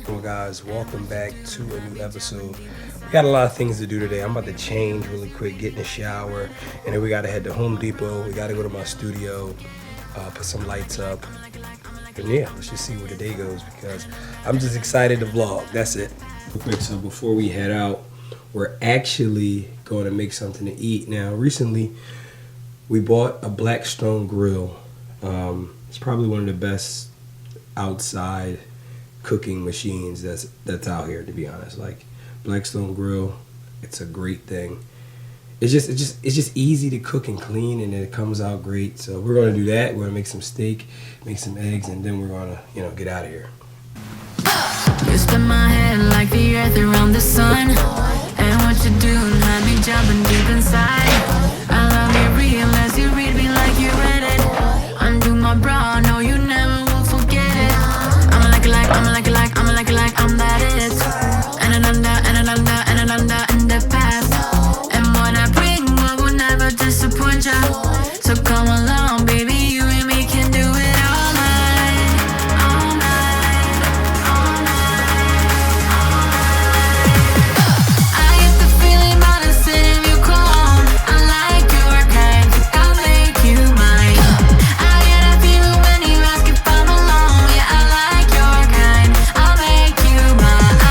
Well, guys, welcome back to a new episode. We got a lot of things to do today. I'm about to change really quick, get in the shower, and then we got to head to Home Depot. We got to go to my studio, put some lights up, and yeah, let's just see where the day goes because I'm just excited to vlog. That's it. Real quick, so before we head out, we're actually going to make something to eat. Now, recently, we bought a Blackstone grill. It's probably one of the best outside cooking machines that's out here, to be honest. Like Blackstone grill, it's a great thing. It's just easy to cook and clean, and it comes out great. So we're gonna do that. We're gonna make some steak, make some eggs, and then we're gonna get out of here. You spin my head like the earth around the sun, and what you do had me jumping deep inside. I love you real as you read me like you read it. Undo my bra, no you never will forget it. I'm like I'm that it. And another in the past. And what I bring will never disappoint ya. So come along, baby, you and me can do it all night, all night, all night, all night. I get the feeling about to sit you calm. I like your kind, I'll make you mine. I get a feeling when you ask if I'm alone. Yeah, I like your kind, I'll make you mine.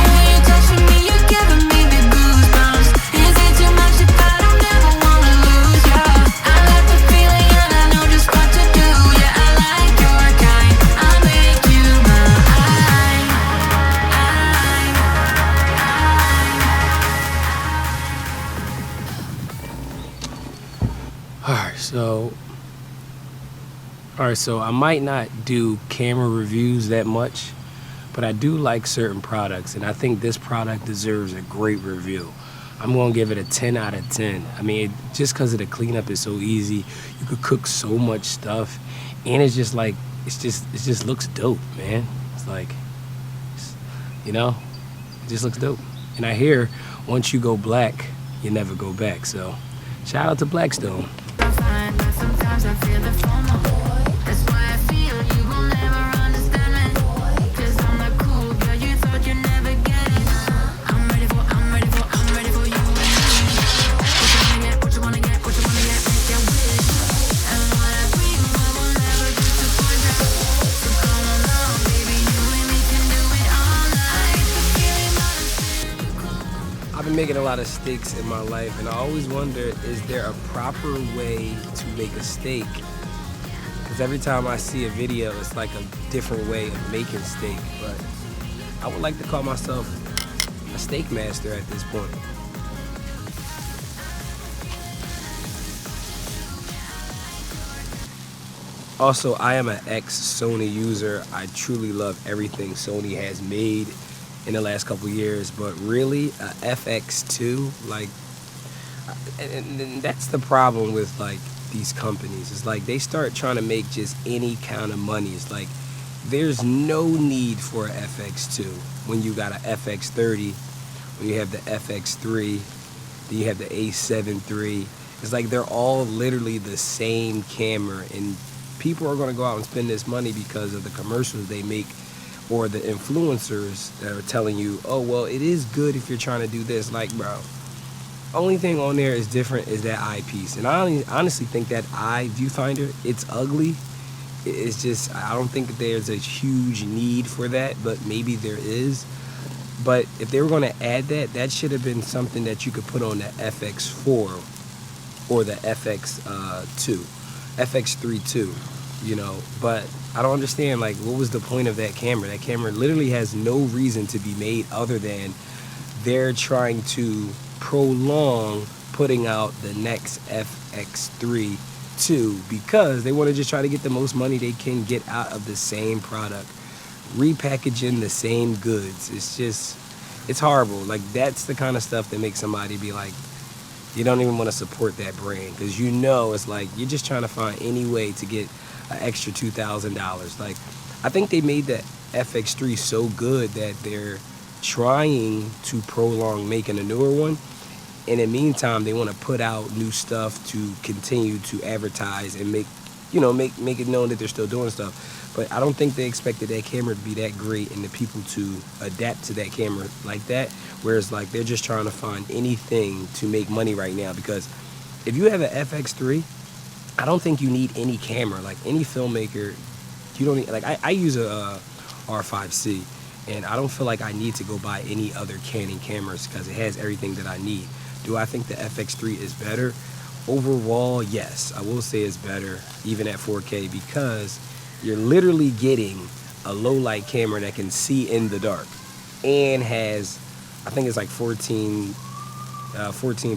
When you're touching me, you're giving me the goosebumps. Is it too much if I don't ever wanna lose ya? I like the feeling and I know just what to do. Yeah, I like your kind, I'll make you mine. Alright, so I might not do camera reviews that much, but I do like certain products, and I think this product deserves a great review. I'm gonna give it a 10 out of 10. I mean, just because of the cleanup is so easy, you could cook so much stuff, and it's just like it just looks dope, man. It's like, it just looks dope. And I hear once you go black, you never go back. So, shout out to Blackstone. Sometimes I feel the FOMO. That's why I feel you will never understand me. 'Cause I'm the cool girl you thought you'd never get it. I'm ready for you and me. What you wanna get, make your wish. And what I bring will never disappoint ya. So come along, baby, you and me can do it all night. I've been making a lot of steaks in my life, and I always wonder, is there a proper way to make a steak? Because every time I see a video, it's like a different way of making steak. But I would like to call myself a steak master at this point. Also, I am an ex-Sony user. I truly love everything Sony has made in the last couple years, but really a fX2, like, and that's the problem with like these companies. It's like they start trying to make just any kind of money. It's like there's no need for a fX2 when you got a FX30, when you have the FX3, then you have the A7 III. It's like they're all literally the same camera, and people are going to go out and spend this money because of the commercials they make, or the influencers that are telling you, oh, well, it is good if you're trying to do this. Like, bro, only thing on there is different is that eyepiece. And I honestly think that eye viewfinder, it's ugly. It's just, I don't think there's a huge need for that, but maybe there is. But if they were going to add that, that should have been something that you could put on the FX4 or the FX2, FX3 too. But I don't understand, like, what was the point of that camera? That camera literally has no reason to be made other than they're trying to prolong putting out the next FX3 too, because they want to just try to get the most money they can get out of the same product, repackaging the same goods. It's horrible. Like, that's the kind of stuff that makes somebody be like, you don't even want to support that brand, because it's like you're just trying to find any way to get an extra $2,000. Like, I think they made the FX3 so good that they're trying to prolong making a newer one. In the meantime, they want to put out new stuff to continue to advertise and make make it known that they're still doing stuff. But I don't think they expected that camera to be that great and the people to adapt to that camera like that. Whereas like they're just trying to find anything to make money right now, because if you have an FX3, I don't think you need any camera. Like any filmmaker, you don't need, like I use a R5C, and I don't feel like I need to go buy any other Canon cameras because it has everything that I need. Do I think the FX3 is better? Overall, yes, I will say it's better even at 4K, because you're literally getting a low light camera that can see in the dark and has, I think it's like 14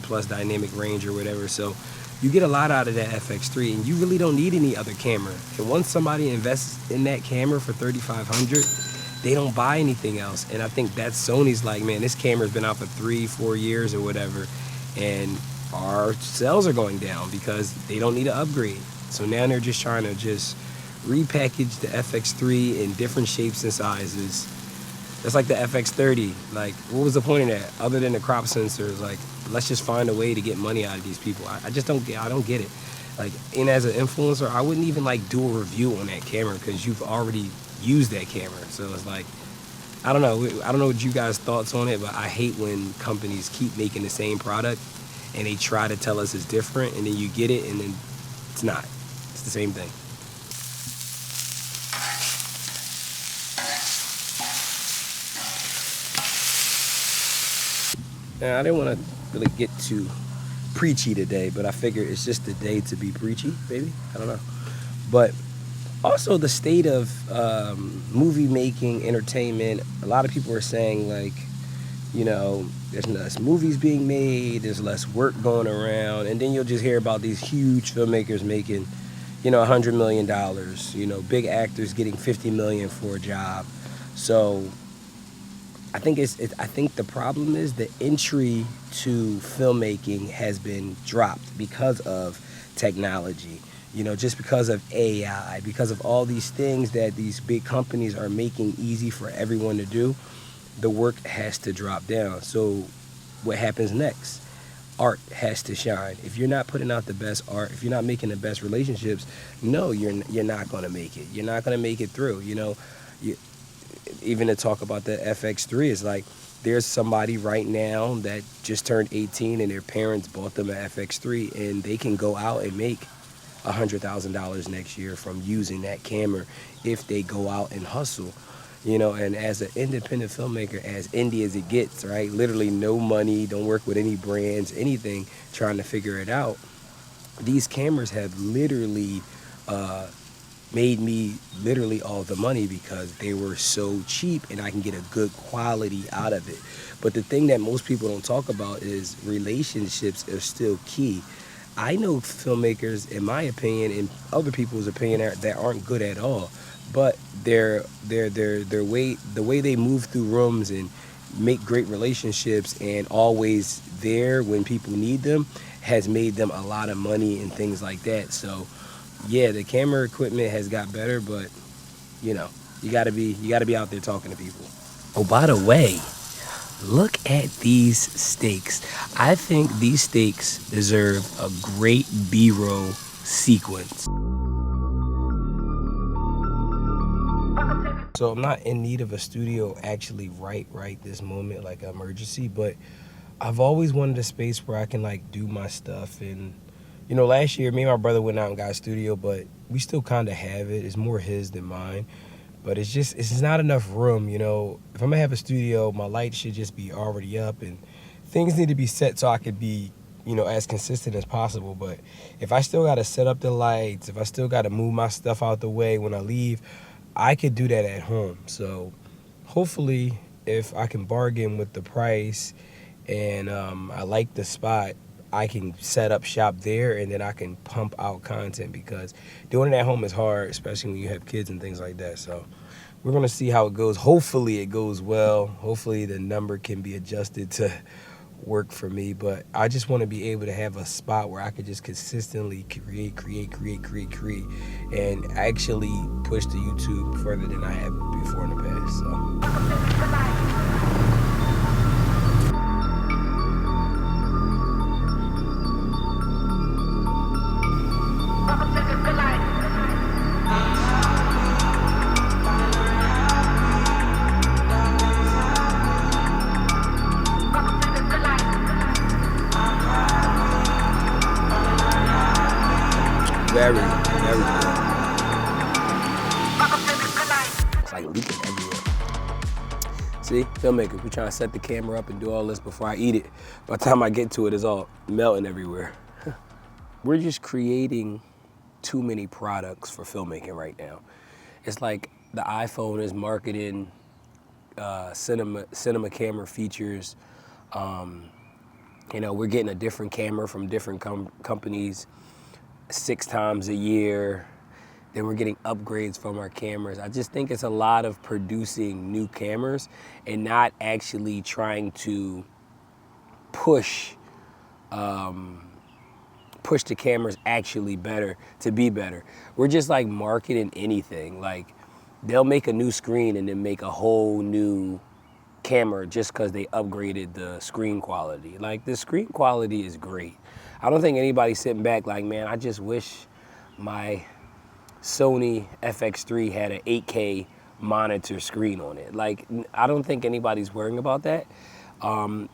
plus dynamic range or whatever. So you get a lot out of that FX3, and you really don't need any other camera. And once somebody invests in that camera for $3,500, they don't buy anything else. And I think that's Sony's like, man, this camera's been out for 3-4 years or whatever, and our sales are going down because they don't need to upgrade. So now they're just trying to just repackage the FX3 in different shapes and sizes. That's like the FX30. Like, what was the point of that other than the crop sensors? Like, let's just find a way to get money out of these people. I just don't get it. Like, and as an influencer, I wouldn't even like do a review on that camera because you've already used that camera. So it's like, I don't know what you guys' thoughts on it, but I hate when companies keep making the same product and they try to tell us it's different, and then you get it and then it's not. It's the same thing. Now, I didn't want to really get too preachy today, but I figure it's just the day to be preachy, maybe. I don't know. But also the state of movie making, entertainment. A lot of people are saying, like, there's less movies being made, there's less work going around, and then you'll just hear about these huge filmmakers making, $100 million, big actors getting $50 million for a job. So I think I think the problem is the entry to filmmaking has been dropped because of technology. Just because of AI, because of all these things that these big companies are making easy for everyone to do, the work has to drop down. So what happens next? Art has to shine. If you're not putting out the best art, if you're not making the best relationships, no, you're not going to make it. You're not going to make it through. Even to talk about the FX3, is like there's somebody right now that just turned 18 and their parents bought them an FX3, and they can go out and make $100,000 next year from using that camera if they go out and hustle. And as an independent filmmaker, as indie as it gets, right? Literally no money, don't work with any brands, anything, trying to figure it out. These cameras have literally made me literally all the money because they were so cheap and I can get a good quality out of it. But the thing that most people don't talk about is relationships are still key. I know filmmakers, in my opinion, and other people's opinion, that aren't good at all. But the way they move through rooms and make great relationships and always there when people need them has made them a lot of money and things like that. So yeah, the camera equipment has got better, but you gotta be out there talking to people. Oh, by the way, look at these steaks. I think these steaks deserve a great B-roll sequence. So I'm not in need of a studio actually right this moment, like an emergency, but I've always wanted a space where I can like do my stuff. And last year me and my brother went out and got a studio, but we still kind of have it. It's more his than mine, but it's not enough room. If I'm gonna have a studio, my lights should just be already up and things need to be set so I could be as consistent as possible. But if I still gotta set up the lights, if I still gotta move my stuff out the way when I leave, I could do that at home. So hopefully if I can bargain with the price and I like the spot, I can set up shop there and then I can pump out content, because doing it at home is hard, especially when you have kids and things like that. So we're gonna see how it goes. Hopefully it goes well. Hopefully the number can be adjusted to work for me, but I just want to be able to have a spot where I could just consistently create and actually push the YouTube further than I have before in the past. So leaking everywhere. See, filmmakers, we trying to set the camera up and do all this before I eat it. By the time I get to it, it's all melting everywhere. We're just creating too many products for filmmaking right now. It's like the iPhone is marketing cinema camera features. You know, we're getting a different camera from different companies 6 times a year. Then we're getting upgrades from our cameras. I just think it's a lot of producing new cameras and not actually trying to push the cameras actually better to be better. We're just like marketing anything. Like they'll make a new screen and then make a whole new camera just because they upgraded the screen quality. Like the screen quality is great. I don't think anybody's sitting back like, man, I just wish my Sony FX2 had an 8K monitor screen on it. Like, I don't think anybody's worrying about that.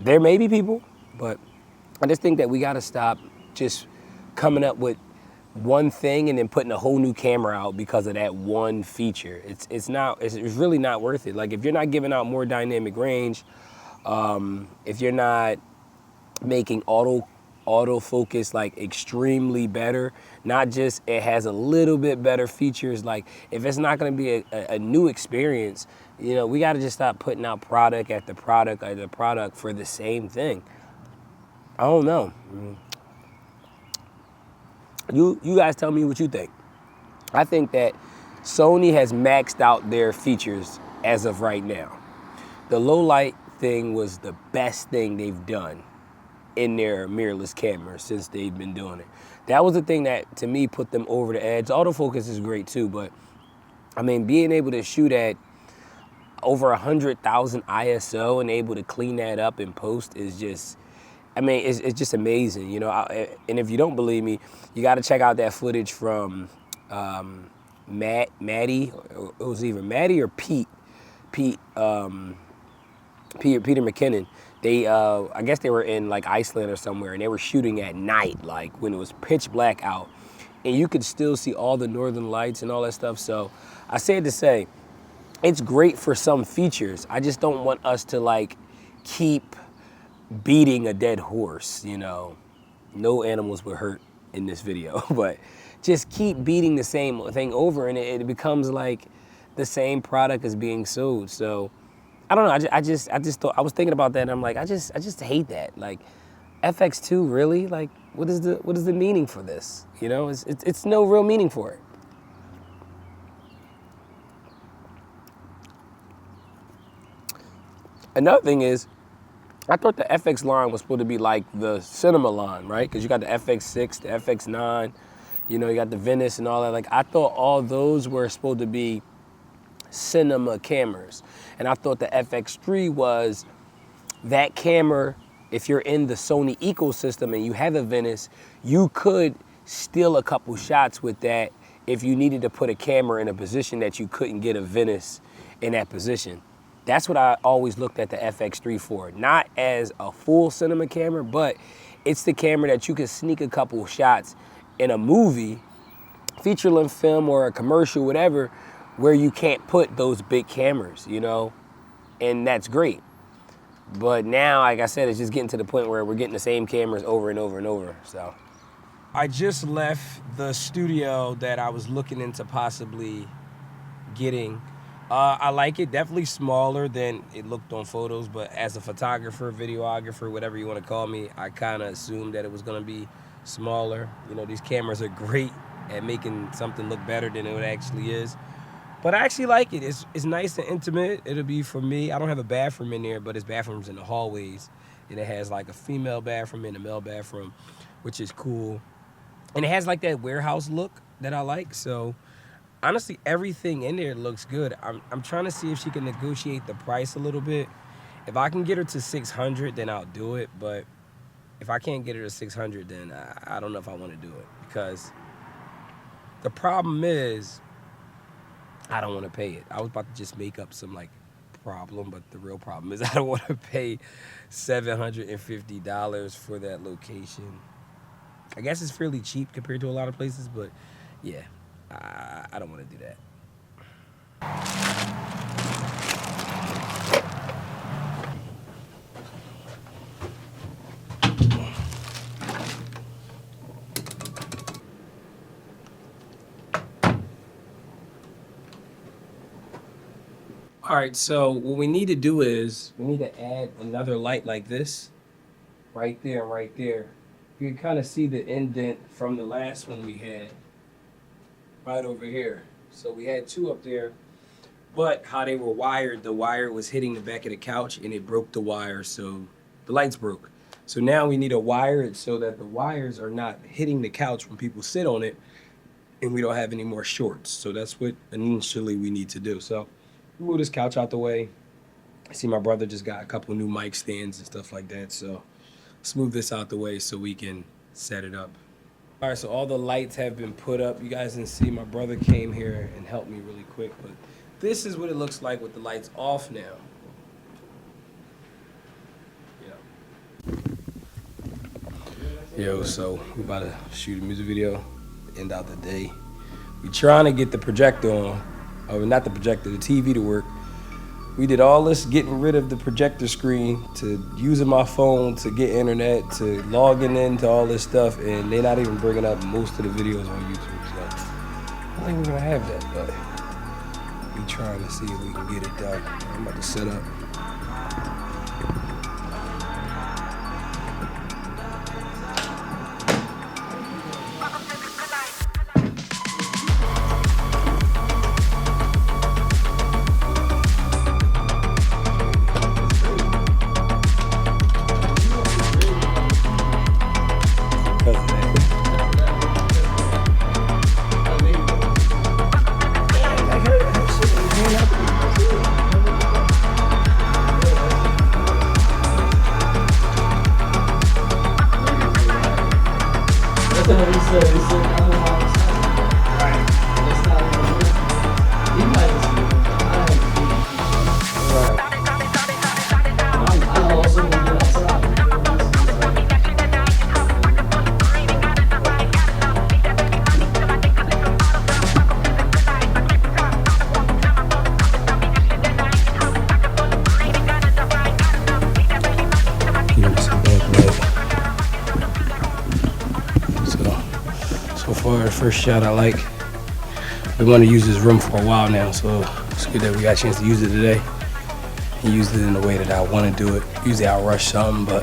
There may be people, but I just think that we gotta stop just coming up with one thing and then putting a whole new camera out because of that one feature. It's really not worth it. Like if you're not giving out more dynamic range, if you're not making autofocus like extremely better, not just it has a little bit better features, like if it's not gonna be a new experience, you know, we gotta just stop putting out product after product after product for the same thing. I don't know. You guys tell me what you think. I think that Sony has maxed out their features as of right now. The low light thing was the best thing they've done in their mirrorless cameras since they've been doing it. That was the thing that, to me, put them over the edge. Autofocus is great too, but I mean, being able to shoot at over 100,000 ISO and able to clean that up in post is just, I mean, it's just amazing, you know. And if you don't believe me, you got to check out that footage from Maddie. It was either Maddie or Peter McKinnon. They, I guess they were in like Iceland or somewhere, and they were shooting at night, like when it was pitch black out, and you could still see all the northern lights and all that stuff. So I said to say, it's great for some features. I just don't want us to like keep beating a dead horse, you know. No animals were hurt in this video, but just keep beating the same thing over, and it becomes like the same product is being sold. So I don't know. I just thought, I was thinking about that, and I'm like, I just hate that. Like FX2, really? Like, what is the meaning for this? You know, it's no real meaning for it. Another thing is, I thought the FX line was supposed to be like the cinema line, right? Because you got the FX6, the FX9, you know, you got the Venice and all that. Like, I thought all those were supposed to be cinema cameras. And I thought the FX3 was that camera. If you're in the Sony ecosystem and you have a Venice, you could steal a couple shots with that if you needed to put a camera in a position that you couldn't get a Venice in that position. That's what I always looked at the FX3 for. Not as a full cinema camera, but it's the camera that you can sneak a couple shots in a movie, feature-length film or a commercial, whatever, where you can't put those big cameras, you know? And that's great. But now, like I said, it's just getting to the point where we're getting the same cameras over and over and over, so. I just left the studio that I was looking into possibly getting. I like it, definitely smaller than it looked on photos, but as a photographer, videographer, whatever you want to call me, I kind of assumed that it was going to be smaller. You know, these cameras are great at making something look better than it actually is. But I actually like it. It's nice and intimate. It'll be for me. I don't have a bathroom in there, but it's bathrooms in the hallways. And it has like a female bathroom and a male bathroom, which is cool. And it has like that warehouse look that I like, so honestly, everything in there looks good. I'm trying to see if she can negotiate the price a little bit. If I can get her to $600, then I'll do it. But if I can't get her to $600, then I don't know if I want to do it. Because the problem is, I don't want to pay it. I was about to just make up some like problem, but the real problem is I don't want to pay $750 for that location. I guess it's fairly cheap compared to a lot of places, but yeah. I don't want to do that. All right, so what we need to do is we need to add another light like this right there and right there. You can kind of see the indent from the last one we had right over here. So we had two up there, but how they were wired, the wire was hitting the back of the couch and it broke the wire, so the lights broke. So now we need to wire it so that the wires are not hitting the couch when people sit on it and we don't have any more shorts. So that's what initially we need to do. So move this couch out the way. I see my brother just got a couple new mic stands and stuff like that. So let's move this out the way so we can set it up. All right, so all the lights have been put up. You guys didn't see, my brother came here and helped me really quick, but this is what it looks like with the lights off now. Yo, so we about to shoot a music video, end out the day. We trying to get the projector on, or not the projector, the TV to work. We did all this getting rid of the projector screen to using my phone to get internet, to logging into all this stuff, and they're not even bringing up most of the videos on YouTube. So I think we're gonna have that, but we trying to see if we can get it done. I'm about to set up. So far, the first shot I like. We want to use this room for a while now, so it's good that we got a chance to use it today. And used it in the way that I want to do it. Usually I rush something, but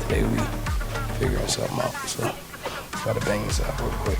today we figuring something out. So try to bang this out real quick.